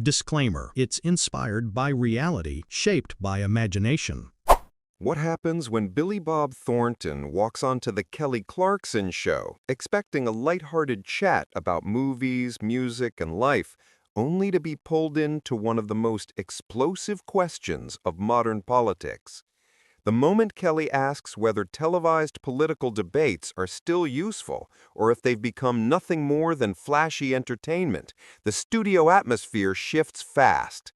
Disclaimer: it's inspired by reality, shaped by imagination. What happens when Billy Bob Thornton walks onto the Kelly Clarkson Show, expecting a lighthearted chat about movies, music, and life, only to be pulled into one of the most explosive questions of modern politics? The moment Kelly asks whether televised political debates are still useful or if they've become nothing more than flashy entertainment, the studio atmosphere shifts fast.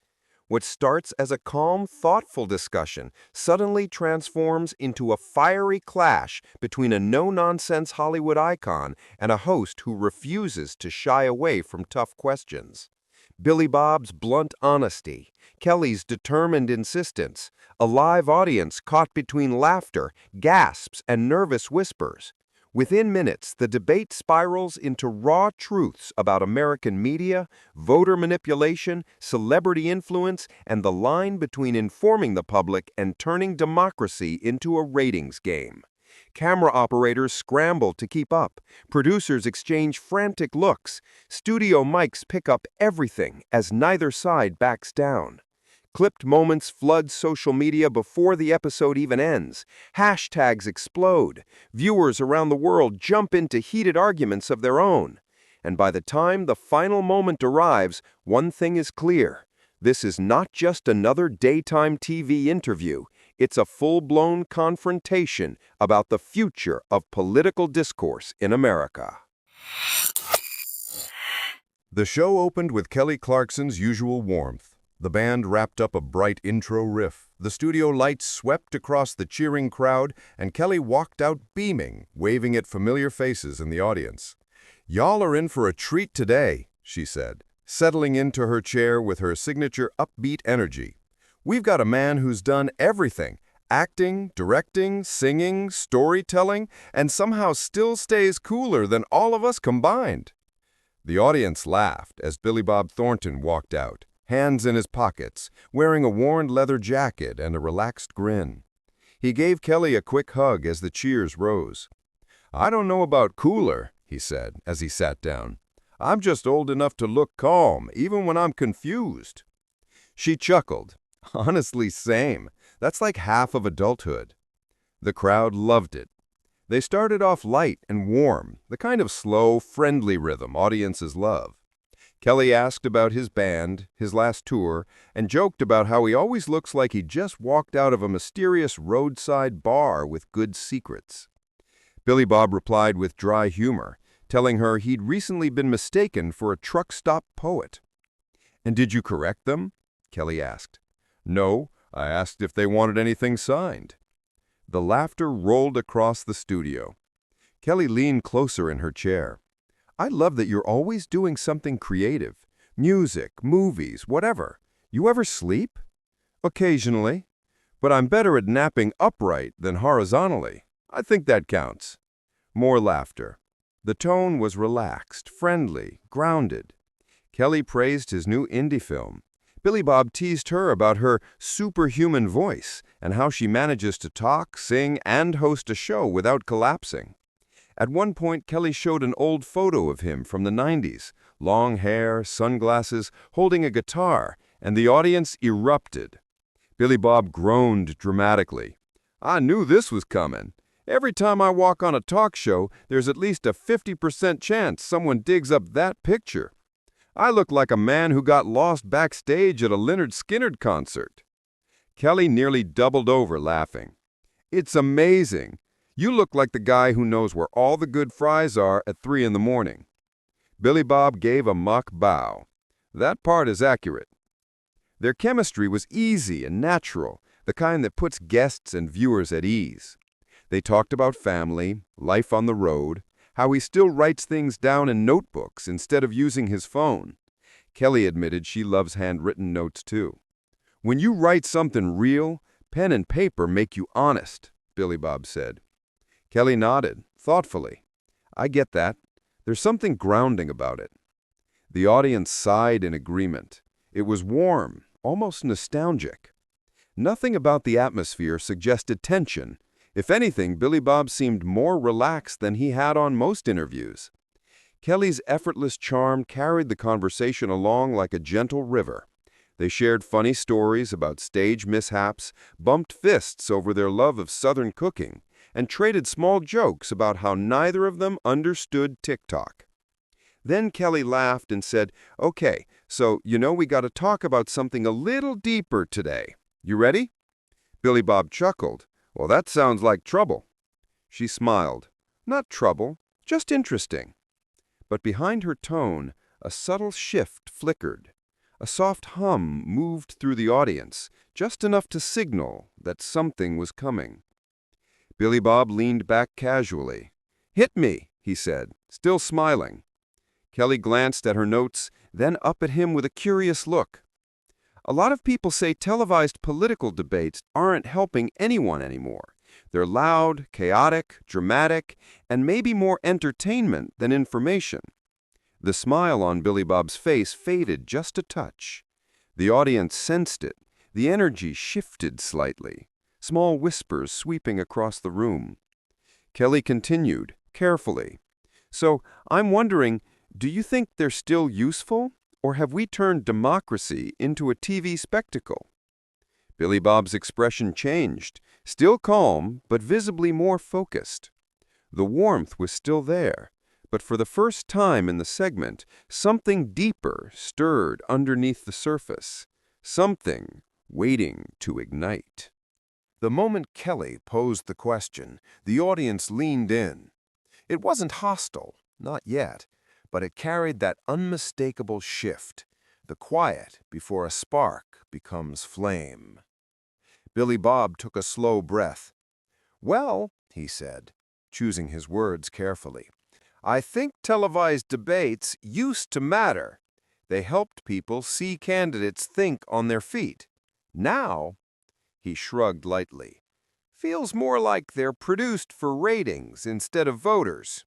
What starts as a calm, thoughtful discussion suddenly transforms into a fiery clash between a no-nonsense Hollywood icon and a host who refuses to shy away from tough questions. Billy Bob's blunt honesty, Kelly's determined insistence, a live audience caught between laughter, gasps, and nervous whispers. Within minutes, the debate spirals into raw truths about American media, voter manipulation, celebrity influence, and the line between informing the public and turning democracy into a ratings game. Camera operators scramble to keep up. Producers exchange frantic looks. Studio mics pick up everything as neither side backs down. Clipped moments flood social media before the episode even ends. Hashtags explode. Viewers around the world jump into heated arguments of their own. And by the time the final moment arrives, one thing is clear. This is not just another daytime TV interview. It's a full-blown confrontation about the future of political discourse in America. The show opened with Kelly Clarkson's usual warmth. The band wrapped up a bright intro riff. The studio lights swept across the cheering crowd, and Kelly walked out beaming, waving at familiar faces in the audience. "Y'all are in for a treat today," she said, settling into her chair with her signature upbeat energy. "We've got a man who's done everything, acting, directing, singing, storytelling, and somehow still stays cooler than all of us combined." The audience laughed as Billy Bob Thornton walked out, hands in his pockets, wearing a worn leather jacket and a relaxed grin. He gave Kelly a quick hug as the cheers rose. "I don't know about cooler," he said as he sat down. "I'm just old enough to look calm, even when I'm confused." She chuckled. "Honestly, same. That's like half of adulthood." The crowd loved it. They started off light and warm, the kind of slow, friendly rhythm audiences love. Kelly asked about his band, his last tour, and joked about how he always looks like he just walked out of a mysterious roadside bar with good secrets. Billy Bob replied with dry humor, telling her he'd recently been mistaken for a truck stop poet. "And did you correct them?" Kelly asked. "No, I asked if they wanted anything signed." The laughter rolled across the studio. Kelly leaned closer in her chair. "I love that you're always doing something creative. Music, movies, whatever. You ever sleep?" "Occasionally. But I'm better at napping upright than horizontally. I think that counts." More laughter. The tone was relaxed, friendly, grounded. Kelly praised his new indie film. Billy Bob teased her about her superhuman voice and how she manages to talk, sing, and host a show without collapsing. At one point, Kelly showed an old photo of him from the 90s, long hair, sunglasses, holding a guitar, and the audience erupted. Billy Bob groaned dramatically. "I knew this was coming. Every time I walk on a talk show, there's at least a 50% chance someone digs up that picture. I look like a man who got lost backstage at a Lynyrd Skynyrd concert." Kelly nearly doubled over laughing. "It's amazing. You look like the guy who knows where all the good fries are at 3 in the morning." Billy Bob gave a mock bow. "That part is accurate." Their chemistry was easy and natural, the kind that puts guests and viewers at ease. They talked about family, life on the road, how he still writes things down in notebooks instead of using his phone. Kelly admitted she loves handwritten notes too. "When you write something real, pen and paper make you honest," Billy Bob said. Kelly nodded, thoughtfully. "I get that. There's something grounding about it." The audience sighed in agreement. It was warm, almost nostalgic. Nothing about the atmosphere suggested tension. If anything, Billy Bob seemed more relaxed than he had on most interviews. Kelly's effortless charm carried the conversation along like a gentle river. They shared funny stories about stage mishaps, bumped fists over their love of Southern cooking, and traded small jokes about how neither of them understood TikTok. Then Kelly laughed and said, "Okay, so we got to talk about something a little deeper today. You ready?" Billy Bob chuckled. "Well, that sounds like trouble." She smiled. "Not trouble, just interesting." But behind her tone, a subtle shift flickered. A soft hum moved through the audience, just enough to signal that something was coming. Billy Bob leaned back casually. "Hit me," he said, still smiling. Kelly glanced at her notes, then up at him with a curious look. "A lot of people say televised political debates aren't helping anyone anymore. They're loud, chaotic, dramatic, and maybe more entertainment than information." The smile on Billy Bob's face faded just a touch. The audience sensed it. The energy shifted slightly, small whispers sweeping across the room. Kelly continued, carefully. "So, I'm wondering, do you think they're still useful, or have we turned democracy into a TV spectacle?" Billy Bob's expression changed, still calm, but visibly more focused. The warmth was still there, but for the first time in the segment, something deeper stirred underneath the surface, something waiting to ignite. The moment Kelly posed the question, the audience leaned in. It wasn't hostile, not yet, but it carried that unmistakable shift, the quiet before a spark becomes flame. Billy Bob took a slow breath. "Well," he said, choosing his words carefully, "I think televised debates used to matter. They helped people see candidates think on their feet. Now," he shrugged lightly, "feels more like they're produced for ratings instead of voters."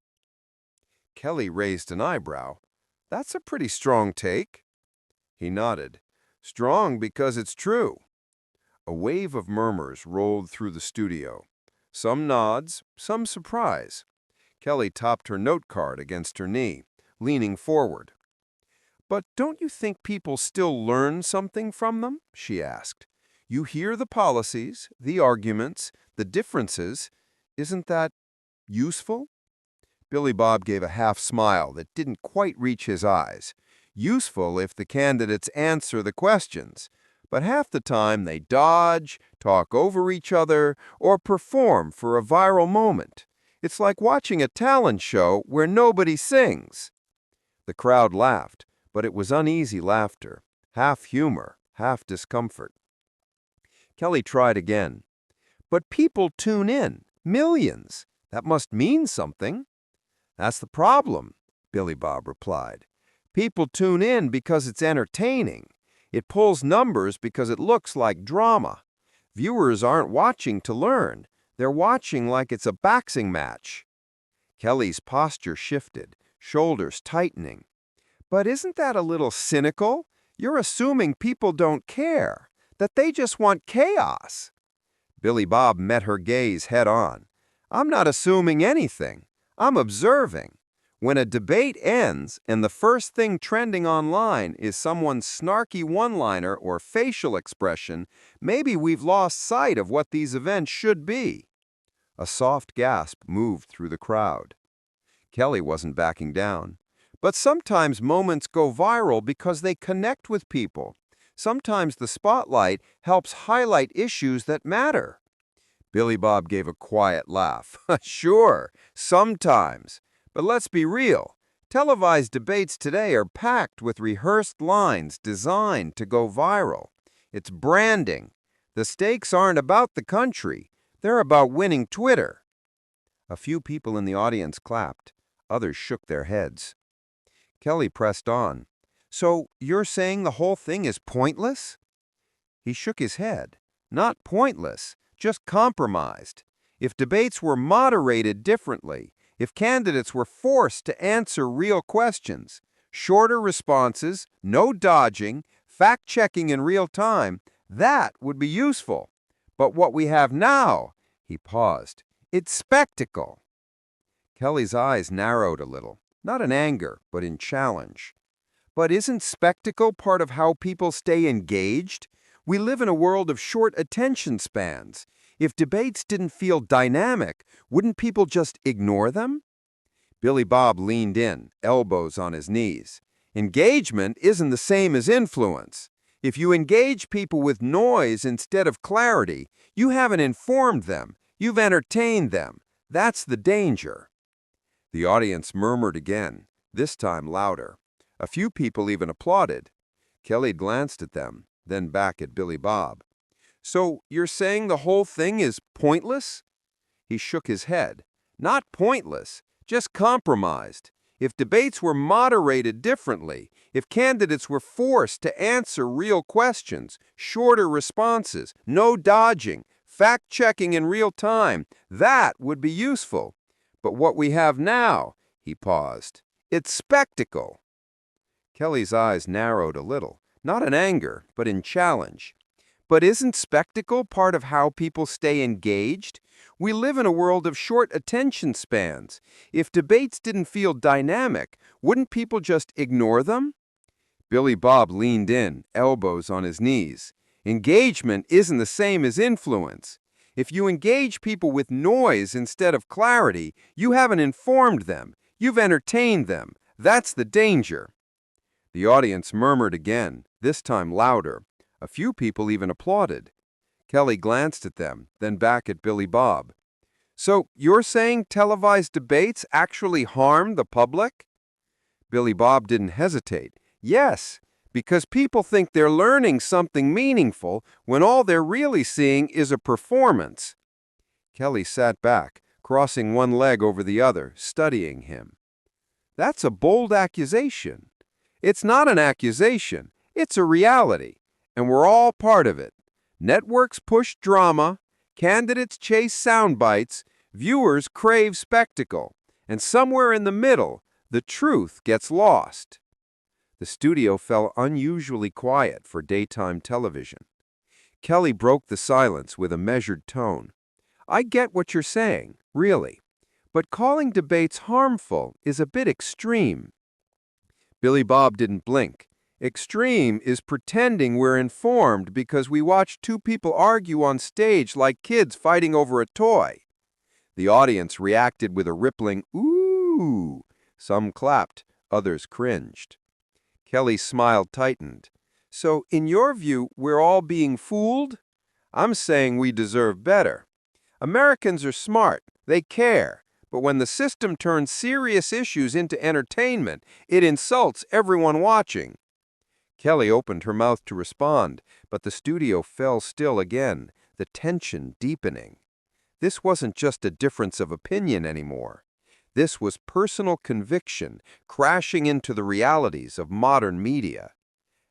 Kelly raised an eyebrow. "That's a pretty strong take." He nodded. "Strong because it's true." A wave of murmurs rolled through the studio. Some nods, some surprise. Kelly topped her note card against her knee, leaning forward. "But don't you think people still learn something from them?" she asked. "You hear the policies, the arguments, the differences. Isn't that useful?" Billy Bob gave a half smile that didn't quite reach his eyes. Useful if the candidates answer the questions, but half the time they dodge, talk over each other, or perform for a viral moment. It's like watching a talent show where nobody sings. The crowd laughed, but it was uneasy laughter, half humor, half discomfort. Kelly tried again. "But people tune in, millions. That must mean something." "That's the problem," Billy Bob replied. "People tune in because it's entertaining. It pulls numbers because it looks like drama. Viewers aren't watching to learn. They're watching like it's a boxing match." Kelly's posture shifted, shoulders tightening. "But isn't that a little cynical? You're assuming people don't care, that they just want chaos." Billy Bob met her gaze head on. "I'm not assuming anything. I'm observing. When a debate ends and the first thing trending online is someone's snarky one-liner or facial expression, maybe we've lost sight of what these events should be." A soft gasp moved through the crowd. Kelly wasn't backing down. "But sometimes moments go viral because they connect with people. Sometimes the spotlight helps highlight issues that matter." Billy Bob gave a quiet laugh. "Sure, sometimes. But let's be real. Televised debates today are packed with rehearsed lines designed to go viral. It's branding. The stakes aren't about the country. They're about winning Twitter." A few people in the audience clapped. Others shook their heads. Kelly pressed on. "So you're saying the whole thing is pointless?" He shook his head. "Not pointless, just compromised. If debates were moderated differently, if candidates were forced to answer real questions, shorter responses, no dodging, fact-checking in real time, that would be useful. But what we have now," he paused, "it's spectacle." Kelly's eyes narrowed a little. not in anger, but in challenge. But isn't spectacle part of how people stay engaged? We live in a world of short attention spans. If debates didn't feel dynamic, wouldn't people just ignore them? Billy Bob leaned in, elbows on his knees. Engagement isn't the same as influence. If you engage people with noise instead of clarity, you haven't informed them, you've entertained them. That's the danger. The audience murmured again, this time louder. A few people even applauded. Kelly glanced at them, then back at Billy Bob. So you're saying the whole thing is pointless? He shook his head. Not pointless, just compromised. If debates were moderated differently, if candidates were forced to answer real questions, shorter responses, no dodging, fact-checking in real time, that would be useful. But what we have now, he paused, it's spectacle. Kelly's eyes narrowed a little, not in anger, but in challenge. But isn't spectacle part of how people stay engaged? We live in a world of short attention spans. If debates didn't feel dynamic, wouldn't people just ignore them? Billy Bob leaned in, elbows on his knees. Engagement isn't the same as influence. If you engage people with noise instead of clarity, you haven't informed them, you've entertained them. That's the danger. The audience murmured again, this time louder. A few people even applauded. Kelly glanced at them, then back at Billy Bob. So you're saying televised debates actually harm the public? Billy Bob didn't hesitate. Yes, because people think they're learning something meaningful when all they're really seeing is a performance. Kelly sat back, crossing one leg over the other, studying him. That's a bold accusation. It's not an accusation, it's a reality. And we're all part of it. Networks push drama, candidates chase sound bites, viewers crave spectacle, and somewhere in the middle, the truth gets lost. The studio fell unusually quiet for daytime television. Kelly broke the silence with a measured tone. I get what you're saying, really, but calling debates harmful is a bit extreme. Billy Bob didn't blink. Extreme is pretending we're informed because we watch two people argue on stage like kids fighting over a toy. The audience reacted with a rippling, ooh. Some clapped, others cringed. Kelly's smile tightened. So, in your view, we're all being fooled? I'm saying we deserve better. Americans are smart, they care, but when the system turns serious issues into entertainment, it insults everyone watching. Kelly opened her mouth to respond, but the studio fell still again, the tension deepening. This wasn't just a difference of opinion anymore. This was personal conviction crashing into the realities of modern media.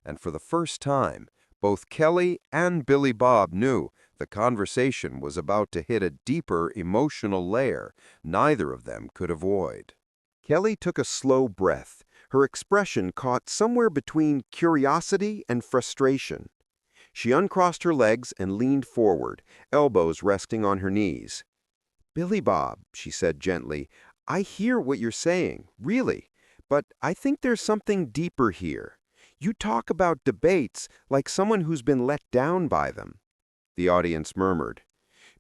And for the first time, both Kelly and Billy Bob knew the conversation was about to hit a deeper emotional layer neither of them could avoid. Kelly took a slow breath, her expression caught somewhere between curiosity and frustration. She uncrossed her legs and leaned forward, elbows resting on her knees. Billy Bob, she said gently, I hear what you're saying, really, but I think there's something deeper here. You talk about debates like someone who's been let down by them. The audience murmured.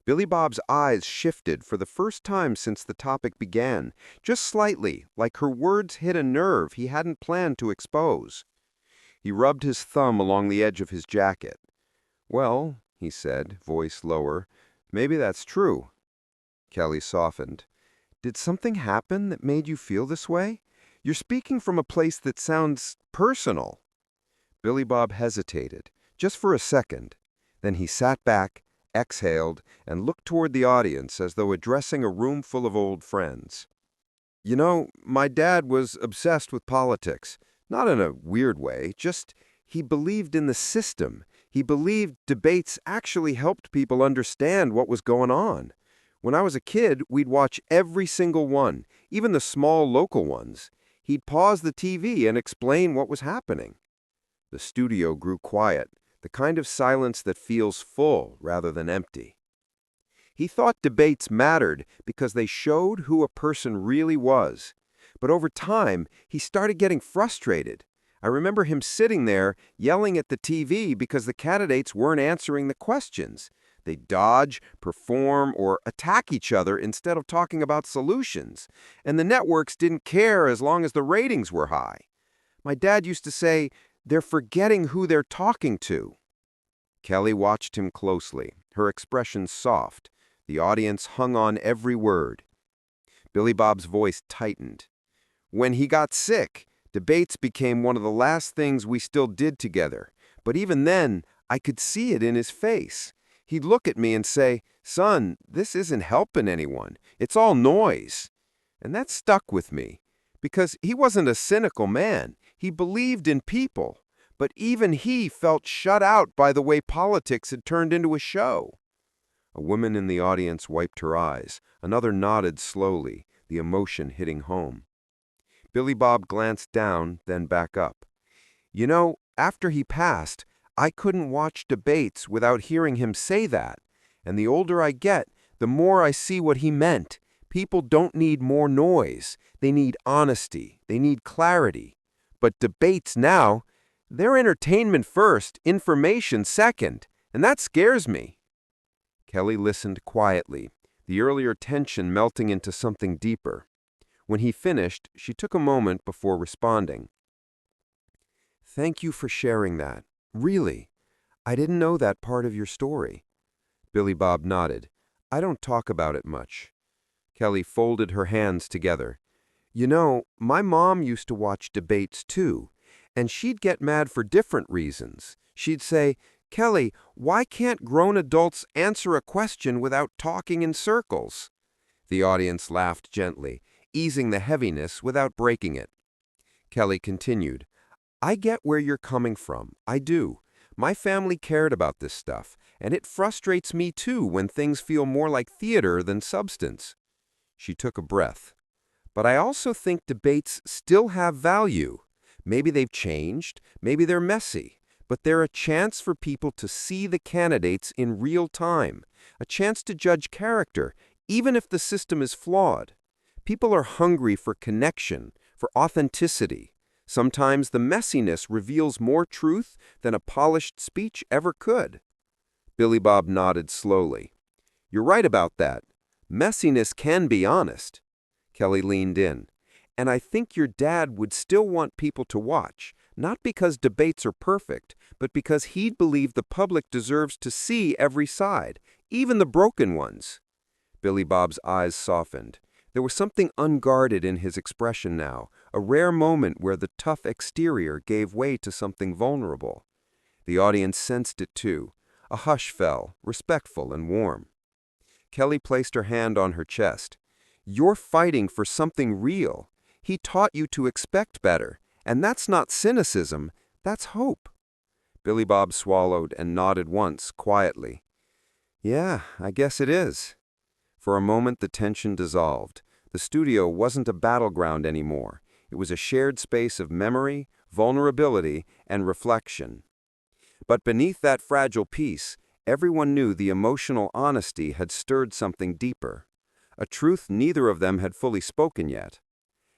Billy Bob's eyes shifted for the first time since the topic began, just slightly, like her words hit a nerve he hadn't planned to expose. He rubbed his thumb along the edge of his jacket. Well, he said, voice lower, maybe that's true. Kelly softened. Did something happen that made you feel this way? You're speaking from a place that sounds personal. Billy Bob hesitated, just for a second. Then he sat back, exhaled, and looked toward the audience as though addressing a room full of old friends. You know, my dad was obsessed with politics. Not in a weird way, just he believed in the system. He believed debates actually helped people understand what was going on. When I was a kid, we'd watch every single one, even the small local ones. He'd pause the TV and explain what was happening. The studio grew quiet, the kind of silence that feels full rather than empty. He thought debates mattered because they showed who a person really was. But over time, he started getting frustrated. I remember him sitting there yelling at the TV because the candidates weren't answering the questions. They dodge, perform, or attack each other instead of talking about solutions. And the networks didn't care as long as the ratings were high. My dad used to say, "They're forgetting who they're talking to." Kelly watched him closely, her expression soft. The audience hung on every word. Billy Bob's voice tightened. When he got sick, debates became one of the last things we still did together. But even then, I could see it in his face. He'd look at me and say, "Son, this isn't helping anyone. It's all noise." And that stuck with me, because he wasn't a cynical man. He believed in people. But even he felt shut out by the way politics had turned into a show. A woman in the audience wiped her eyes. Another nodded slowly, the emotion hitting home. Billy Bob glanced down, then back up. "You know, after he passed, I couldn't watch debates without hearing him say that. And the older I get, the more I see what he meant. People don't need more noise. They need honesty. They need clarity. But debates now, they're entertainment first, information second. And that scares me." Kelly listened quietly, the earlier tension melting into something deeper. When he finished, she took a moment before responding. "Thank you for sharing that. Really. I didn't know that part of your story." Billy Bob nodded. "I don't talk about it much." Kelly folded her hands together. "You know, my mom used to watch debates too, and she'd get mad for different reasons. She'd say, 'Kelly, why can't grown adults answer a question without talking in circles?'" The audience laughed gently, easing the heaviness without breaking it. Kelly continued, "I get where you're coming from. I do. My family cared about this stuff, and it frustrates me too when things feel more like theater than substance." She took a breath. "But I also think debates still have value. Maybe they've changed, maybe they're messy, but they're a chance for people to see the candidates in real time, a chance to judge character, even if the system is flawed. People are hungry for connection, for authenticity. Sometimes the messiness reveals more truth than a polished speech ever could." Billy Bob nodded slowly. "You're right about that. Messiness can be honest." Kelly leaned in. "And I think your dad would still want people to watch, not because debates are perfect, but because he'd believe the public deserves to see every side, even the broken ones." Billy Bob's eyes softened. There was something unguarded in his expression now, a rare moment where the tough exterior gave way to something vulnerable. The audience sensed it too. A hush fell, respectful and warm. Kelly placed her hand on her chest. "You're fighting for something real. He taught you to expect better, and that's not cynicism, that's hope." Billy Bob swallowed and nodded once, quietly. "Yeah, I guess it is." For a moment the tension dissolved. The studio wasn't a battleground anymore. It was a shared space of memory, vulnerability, and reflection. But beneath that fragile peace, everyone knew the emotional honesty had stirred something deeper, a truth neither of them had fully spoken yet.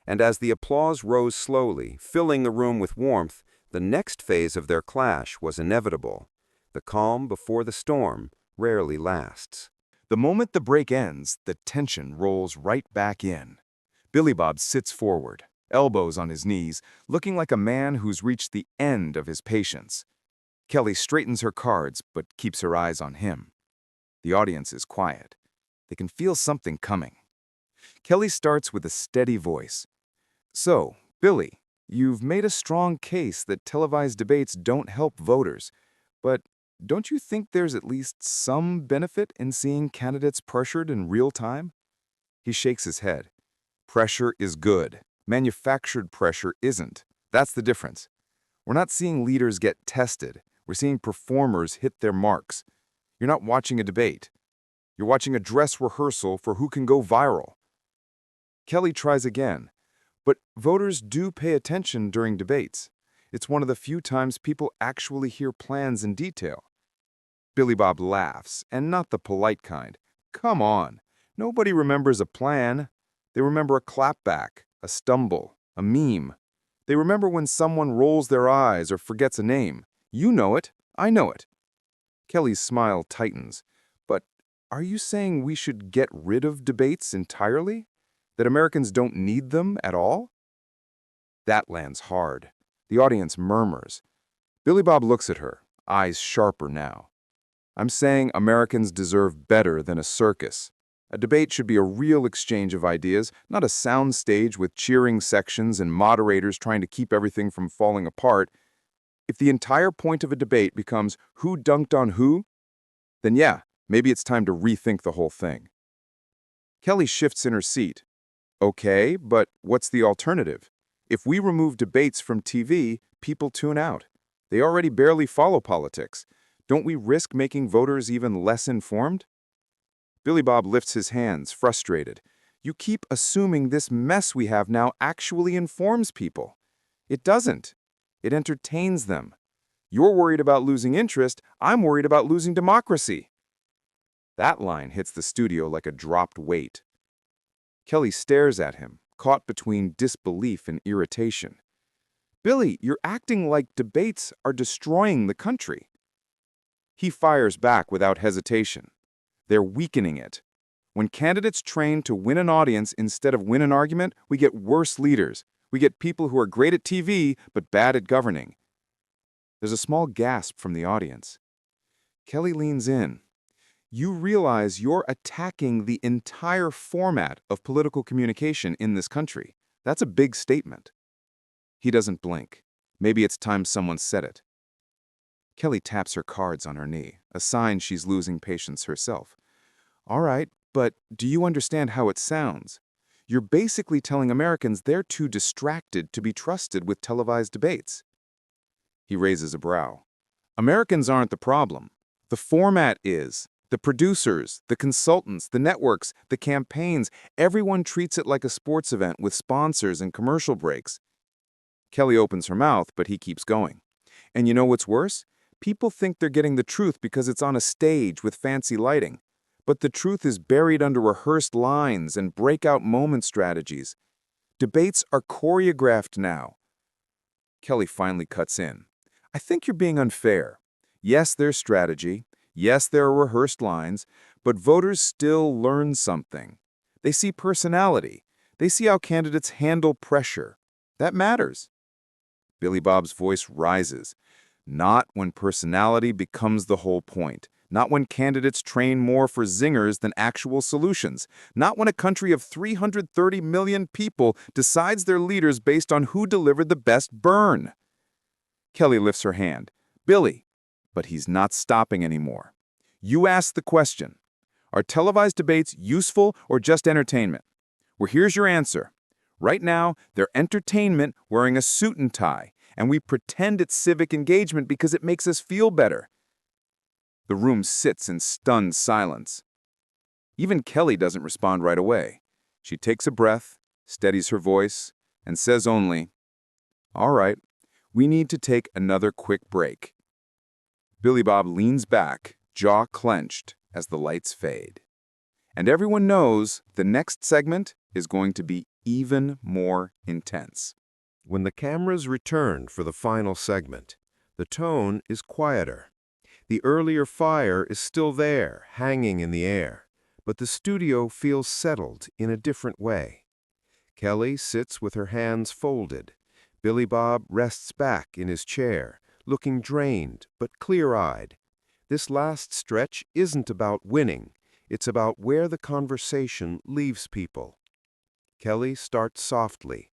And as the applause rose slowly, filling the room with warmth, the next phase of their clash was inevitable. The calm before the storm rarely lasts. The moment the break ends, the tension rolls right back in. Billy Bob sits forward, elbows on his knees, looking like a man who's reached the end of his patience. Kelly straightens her cards, but keeps her eyes on him. The audience is quiet. They can feel something coming. Kelly starts with a steady voice. "So, Billy, you've made a strong case that televised debates don't help voters, but don't you think there's at least some benefit in seeing candidates pressured in real time?" He shakes his head. "Pressure is good. Manufactured pressure isn't. That's the difference. We're not seeing leaders get tested. We're seeing performers hit their marks. You're not watching a debate. You're watching a dress rehearsal for who can go viral." Kelly tries again. "But voters do pay attention during debates. It's one of the few times people actually hear plans in detail." Billy Bob laughs, and not the polite kind. "Come on. Nobody remembers a plan. They remember a clapback, a stumble, a meme. They remember when someone rolls their eyes or forgets a name. You know it. I know it. Kelly's smile tightens. But are you saying we should get rid of debates entirely? That Americans don't need them at all? That lands hard. The audience murmurs. Billy Bob looks at her, eyes sharper now. I'm saying Americans deserve better than a circus. A debate should be a real exchange of ideas, not a sound stage with cheering sections and moderators trying to keep everything from falling apart. If the entire point of a debate becomes who dunked on who, then yeah, maybe it's time to rethink the whole thing. Kelly shifts in her seat. Okay, but what's the alternative? If we remove debates from TV, people tune out. They already barely follow politics. Don't we risk making voters even less informed? Billy Bob lifts his hands, frustrated. You keep assuming this mess we have now actually informs people. It doesn't. It entertains them. You're worried about losing interest. I'm worried about losing democracy. That line hits the studio like a dropped weight. Kelly stares at him, caught between disbelief and irritation. Billy, you're acting like debates are destroying the country. He fires back without hesitation. They're weakening it. When candidates train to win an audience instead of win an argument, we get worse leaders. We get people who are great at TV but bad at governing. There's a small gasp from the audience. Kelly leans in. You realize you're attacking the entire format of political communication in this country. That's a big statement. He doesn't blink. Maybe it's time someone said it. Kelly taps her cards on her knee, a sign she's losing patience herself. All right, but do you understand how it sounds? You're basically telling Americans they're too distracted to be trusted with televised debates. He raises a brow. Americans aren't the problem. The format is. The producers, the consultants, the networks, the campaigns, everyone treats it like a sports event with sponsors and commercial breaks. Kelly opens her mouth, but he keeps going. And you know what's worse? People think they're getting the truth because it's on a stage with fancy lighting. But the truth is buried under rehearsed lines and breakout moment strategies. Debates are choreographed now. Kelly finally cuts in. I think you're being unfair. Yes, there's strategy. Yes, there are rehearsed lines, but voters still learn something. They see personality. They see how candidates handle pressure. That matters. Billy Bob's voice rises. Not when personality becomes the whole point. Not when candidates train more for zingers than actual solutions. Not when a country of 330 million people decides their leaders based on who delivered the best burn. Kelly lifts her hand. Billy. But he's not stopping anymore. You asked the question, are televised debates useful or just entertainment? Well, here's your answer. Right now, they're entertainment wearing a suit and tie, and we pretend it's civic engagement because it makes us feel better. The room sits in stunned silence. Even Kelly doesn't respond right away. She takes a breath, steadies her voice, and says only, all right, we need to take another quick break. Billy Bob leans back, jaw clenched, as the lights fade. And everyone knows the next segment is going to be even more intense. When the cameras return for the final segment, the tone is quieter. The earlier fire is still there, hanging in the air, but the studio feels settled in a different way. Kelly sits with her hands folded. Billy Bob rests back in his chair, looking drained but clear-eyed. This last stretch isn't about winning. It's about where the conversation leaves people. Kelly starts softly.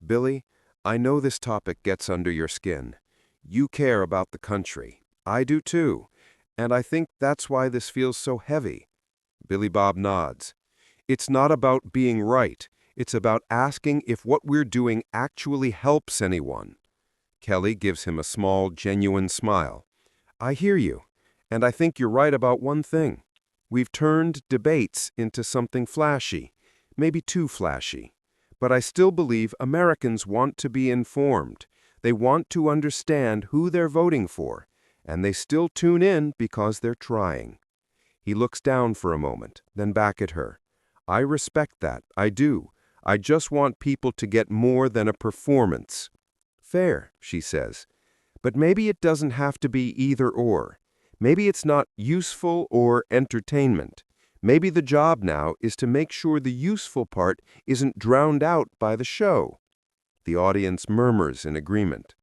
Billy, I know this topic gets under your skin. You care about the country. I do too. And I think that's why this feels so heavy. Billy Bob nods. It's not about being right. It's about asking if what we're doing actually helps anyone. Kelly gives him a small, genuine smile. I hear you, and I think you're right about one thing. We've turned debates into something flashy, maybe too flashy. But I still believe Americans want to be informed. They want to understand who they're voting for, and they still tune in because they're trying. He looks down for a moment, then back at her. I respect that, I do. I just want people to get more than a performance." "Fair," she says. "But maybe it doesn't have to be either or. Maybe it's not useful or entertainment. Maybe the job now is to make sure the useful part isn't drowned out by the show." The audience murmurs in agreement.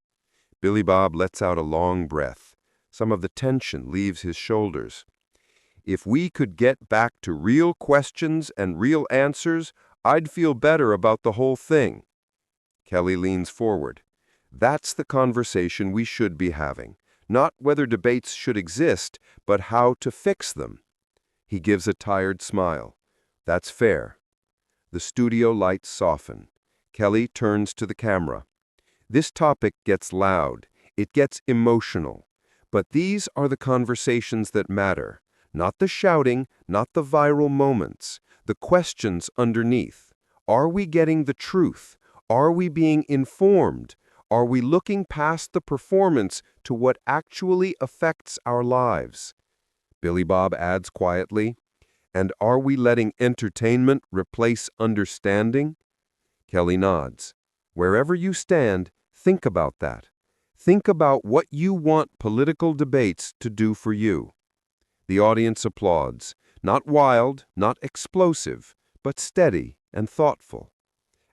Billy Bob lets out a long breath. Some of the tension leaves his shoulders. "If we could get back to real questions and real answers, I'd feel better about the whole thing." Kelly leans forward. "That's the conversation we should be having. Not whether debates should exist, but how to fix them." He gives a tired smile. "That's fair." The studio lights soften. Kelly turns to the camera. "This topic gets loud. It gets emotional. But these are the conversations that matter. Not the shouting, not the viral moments. The questions underneath. Are we getting the truth? Are we being informed? Are we looking past the performance to what actually affects our lives?" Billy Bob adds quietly, "And are we letting entertainment replace understanding?" Kelly nods. "Wherever you stand, think about that. Think about what you want political debates to do for you." The audience applauds. Not wild, not explosive, but steady and thoughtful.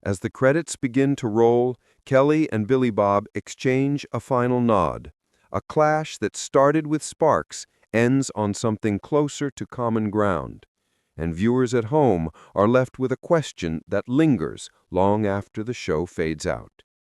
As the credits begin to roll, Kelly and Billy Bob exchange a final nod. A clash that started with sparks ends on something closer to common ground. And viewers at home are left with a question that lingers long after the show fades out.